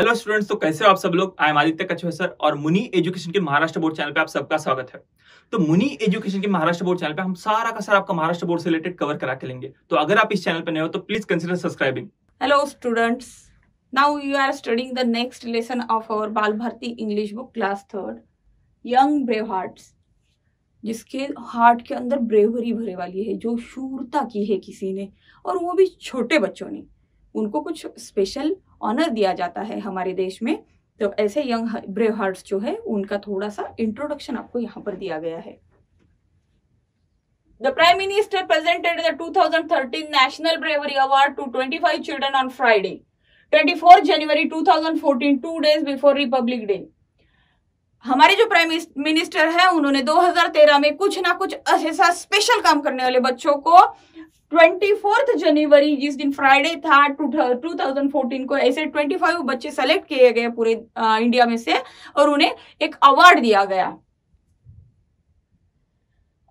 Hello students, तो कैसे हो आप सब लोग। आई एम आदित्य कछुआ सर और मुनि एजुकेशन के महाराष्ट्र बोर्ड चैनल पे आप सबका स्वागत है। तो मुनि एजुकेशन के महाराष्ट्र बोर्ड चैनल पे हम सारा का सारा आपका महाराष्ट्र बोर्ड से रिलेटेड कवर करा के लेंगे। तो अगर आप इस चैनल पे नए हो तो please consider subscribing. Hello students, now you are studying the next lesson of our Bal Bharati English book class 3rd young brave hearts, जिसके हार्ट के अंदर ब्रेवरी भरे वाली है, जो शूरता की है किसी ने, और वो भी छोटे बच्चों ने। उनको कुछ स्पेशल ऑनर दिया जाता है हमारे देश में। तो ऐसे यंग ब्रेव हार्ट्स जो है उनका थोड़ा सा इंट्रोडक्शन आपको यहाँ पर दिया गया है। The Prime Minister presented the 2013 National Bravery Award to 25 children on Friday, 24 January 2014, 2 days before Republic Day. हमारे जो प्राइम मिनिस्टर है उन्होंने 2013 में कुछ ना कुछ ऐसा स्पेशल काम करने वाले बच्चों को 24 जनवरी, जिस दिन फ्राइडे था 2014 को, ऐसे 25 बच्चे सेलेक्ट किए गए पूरे इंडिया में से और उन्हें एक अवार्ड दिया गया।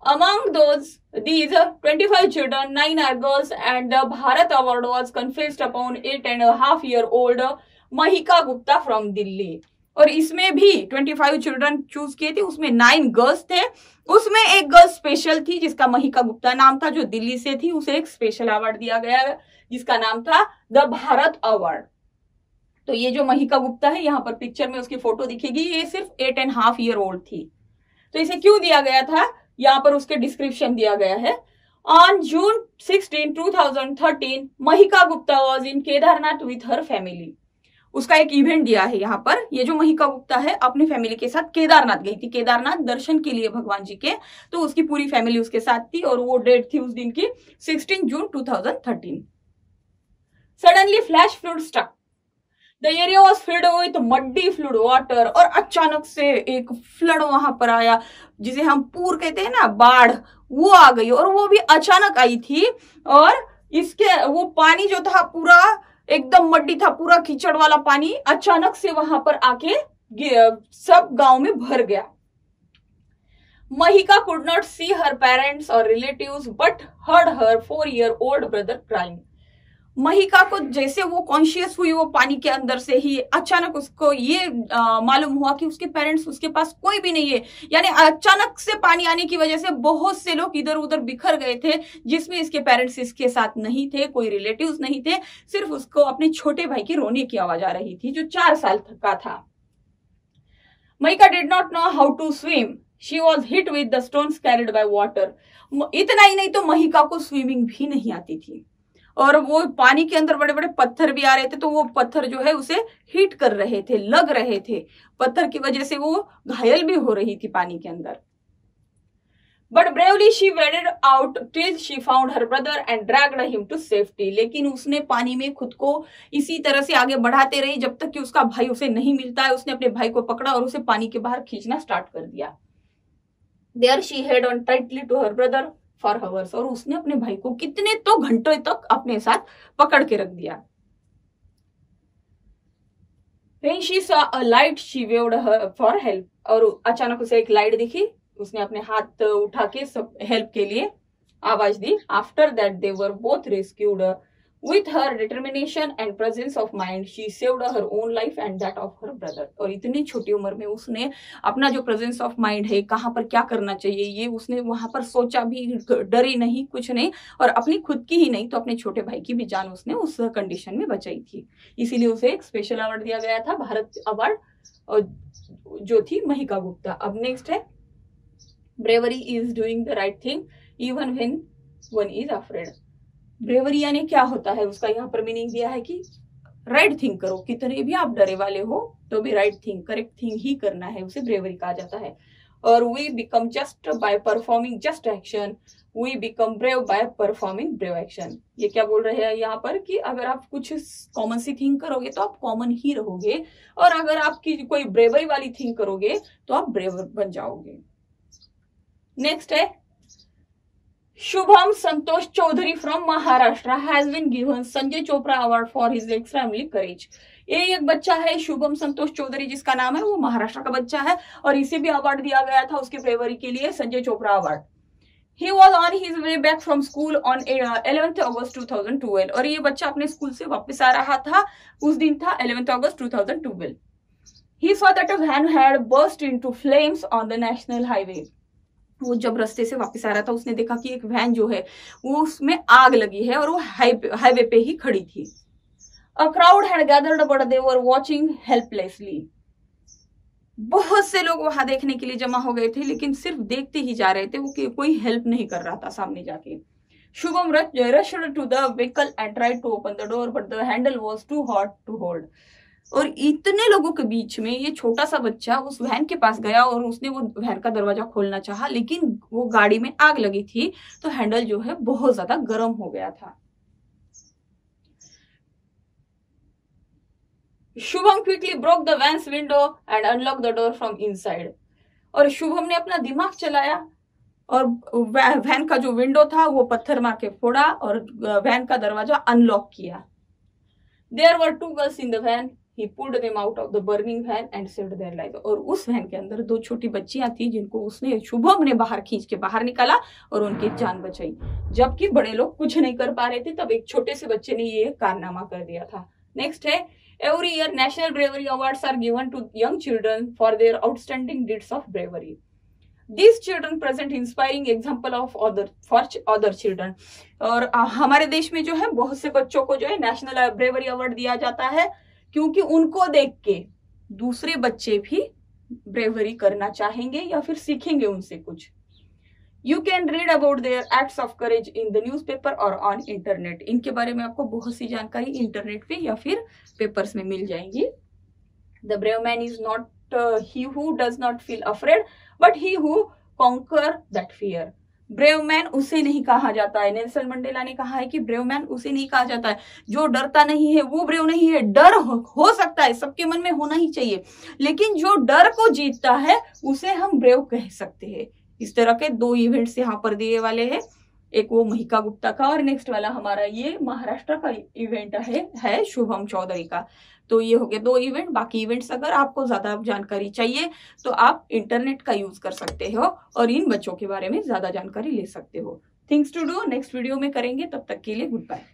Among these 25 children, 9 are girls, and the Bharat Award was conferred upon 8.5-year-old Mahika Gupta from Delhi. और इसमें भी 25 चिल्ड्रन चूज किए थे, उसमें 9 गर्ल्स थे। उसमें एक गर्ल स्पेशल थी जिसका महिका गुप्ता नाम था, जो दिल्ली से थी। उसे एक स्पेशल अवार्ड दिया गया जिसका नाम था द भारत अवार्ड। तो ये जो महिका गुप्ता है, यहाँ पर पिक्चर में उसकी फोटो दिखेगी, ये सिर्फ 8.5-year-old थी। तो इसे क्यों दिया गया था, यहाँ पर उसके डिस्क्रिप्शन दिया गया है। On June 16, 2013, Mahika Gupta was in Kedarnath with her family. उसका एक इवेंट दिया है यहाँ पर। ये जो महिका गुप्ता है अपनी फैमिली के साथ केदारनाथ गई थी, केदारनाथ दर्शन के लिए भगवान जी के। तो उसकी पूरी फैमिली उसके साथ थी और वो डेट थी उस दिन की 16 जून 2013। Suddenly flash flood struck the area was filled with muddy flood water. और अचानक से एक फ्लड वहां पर आया, जिसे हम पूर कहते हैं ना, बाढ़, वो आ गई। और वो भी अचानक आई थी और इसके वो पानी जो था पूरा एकदम मड्डी था, पूरा कीचड़ वाला पानी अचानक से वहां पर आके सब गांव में भर गया। Mahika could not see her parents और relatives but heard her 4-year-old brother crying. Mahika को जैसे वो कॉन्शियस हुई, वो पानी के अंदर से ही अचानक उसको ये मालूम हुआ कि उसके पेरेंट्स उसके पास कोई भी नहीं है। यानी अचानक से पानी आने की वजह से बहुत से लोग इधर उधर बिखर गए थे, जिसमें इसके पेरेंट्स इसके साथ नहीं थे, कोई रिलेटिव्स नहीं थे। सिर्फ उसको अपने छोटे भाई की रोने की आवाज आ रही थी, जो 4 साल का था। Mahika did not know how to swim, she was hit with the stones carried by water. इतना ही नहीं तो महिका को स्विमिंग भी नहीं आती थी और वो पानी के अंदर बड़े बड़े पत्थर भी आ रहे थे, तो वो पत्थर जो है उसे हिट कर रहे थे, लग रहे थे। पत्थर की वजह से वो घायल भी हो रही थी पानी के अंदर। But bravely she waded out till she found her brother and dragged him to safety. लेकिन उसने पानी में खुद को इसी तरह से आगे बढ़ाते रही जब तक कि उसका भाई उसे नहीं मिलता है। उसने अपने भाई को पकड़ा और उसे पानी के बाहर खींचना स्टार्ट कर दिया। There she held on tightly to her brother for hours. और उसने अपने भाई को कितने तो घंटों तक अपने साथ पकड़ के रख दिया। When she saw a light, she waved her for help। और अचानक उसे एक लाइट दिखी, उसने अपने हाथ उठा के सब हेल्प के लिए आवाज दी। After that they were both rescued. With her determination and presence of mind, she saved her own life and that of her brother। और इतनी छोटी उम्र में उसने अपना जो प्रेजेंस ऑफ माइंड है, कहाँ पर क्या करना चाहिए, ये उसने वहां पर सोचा भी, डरी नहीं, कुछ नहीं, और अपनी खुद की ही नहीं तो अपने छोटे भाई की भी जान उसने उस कंडीशन में बचाई थी। इसीलिए उसे एक स्पेशल अवार्ड दिया गया था, भारत अवार्ड, और जो थी महिका गुप्ता। अब नेक्स्ट है bravery is doing the right thing even when one is afraid. Bravery यानी क्या होता है, उसका यहाँ पर मीनिंग दिया है कि राइट थिंग करो, कितने भी आप डरे वाले हो तो भी राइट थिंग, करेक्ट थिंग ही करना है, उसे ब्रेवरी कहा जाता है। और we become just by performing just action, we become brave by performing brave action. ये क्या बोल रहे हैं यहाँ पर कि अगर आप कुछ कॉमन सी थिंग करोगे तो आप कॉमन ही रहोगे, और अगर आपकी कोई ब्रेवरी वाली थिंग करोगे तो आप ब्रेव बन जाओगे। नेक्स्ट है Shubham Santosh Chaudhary from Maharashtra has been given Sanjay Chopra award for his extremely courage. ये एक बच्चा है शुभम संतोष चौधरी, जिसका नाम है, वो महाराष्ट्र का बच्चा है और इसे भी अवार्ड दिया गया था उसके ब्रेवरी के लिए, Sanjay Chopra award. He was on his way back from school on 11th August 2012 और ये बच्चा अपने स्कूल से वापस आ रहा था, उस दिन था 11th August 2012. He saw that a van had burst into flames on the national highway. वो जब रास्ते से वापस आ रहा था उसने देखा कि एक वैन जो है वो उसमें आग लगी है और वो हाईवे पे ही खड़ी थी. A crowd had gathered but they were watching helplessly. बहुत से लोग वहां देखने के लिए जमा हो गए थे लेकिन सिर्फ देखते ही जा रहे थे, वो कोई हेल्प नहीं कर रहा था सामने जाके. Shubham rushed to the vehicle and tried to open the door but the handle was too hot to hold. और इतने लोगों के बीच में ये छोटा सा बच्चा उस वैन के पास गया और उसने वो वैन का दरवाजा खोलना चाहा, लेकिन वो गाड़ी में आग लगी थी तो हैंडल जो है बहुत ज्यादा गर्म हो गया था. Shubham quickly broke the vans window and unlock the door from inside. और शुभम ने अपना दिमाग चलाया और वैन का जो विंडो था वो पत्थर मार के फोड़ा और वैन का दरवाजा अनलॉक किया. There were 2 girls in the van. He pulled them out of the burning van and saved their lives. और उस वैन के अंदर 2 छोटी बच्चियां थी जिनको उसने शुभम ने बाहर खींच के बाहर निकाला और उनकी जान बचाई, जबकि बड़े लोग कुछ नहीं कर पा रहे थे. तब एक छोटे से बच्चे ने ये कारनामा कर दिया था. नेक्स्ट है, every year national bravery awards are given to young children for their outstanding deeds of bravery. These children present inspiring example of other children. और हमारे देश में जो है बहुत से बच्चों को जो है नेशनल ब्रेवरी अवार्ड दिया जाता है क्योंकि उनको देख के दूसरे बच्चे भी ब्रेवरी करना चाहेंगे या फिर सीखेंगे उनसे कुछ. You can read about their acts of courage in the newspaper or on internet. इनके बारे में आपको बहुत सी जानकारी इंटरनेट पे या फिर पेपर्स में मिल जाएंगी. The brave man is not he who does not feel afraid, but he who conquer that fear. Brave man उसे नहीं कहा जाता है. नेल्सन मंडेला ने कहा है कि ब्रेव मैन उसे नहीं कहा जाता है जो डरता नहीं है, वो ब्रेव नहीं है. डर हो सकता है, सबके मन में होना ही चाहिए, लेकिन जो डर को जीतता है उसे हम ब्रेव कह सकते हैं. इस तरह के 2 इवेंट्स यहाँ पर दिए वाले हैं, एक वो महिका गुप्ता का और नेक्स्ट वाला हमारा ये महाराष्ट्र का इवेंट है शुभम चौधरी का. तो ये हो गए 2 इवेंट. बाकी इवेंट्स अगर आपको ज्यादा जानकारी चाहिए तो आप इंटरनेट का यूज कर सकते हो और इन बच्चों के बारे में ज्यादा जानकारी ले सकते हो. Things to do next video में करेंगे, तब तक के लिए गुड बाय.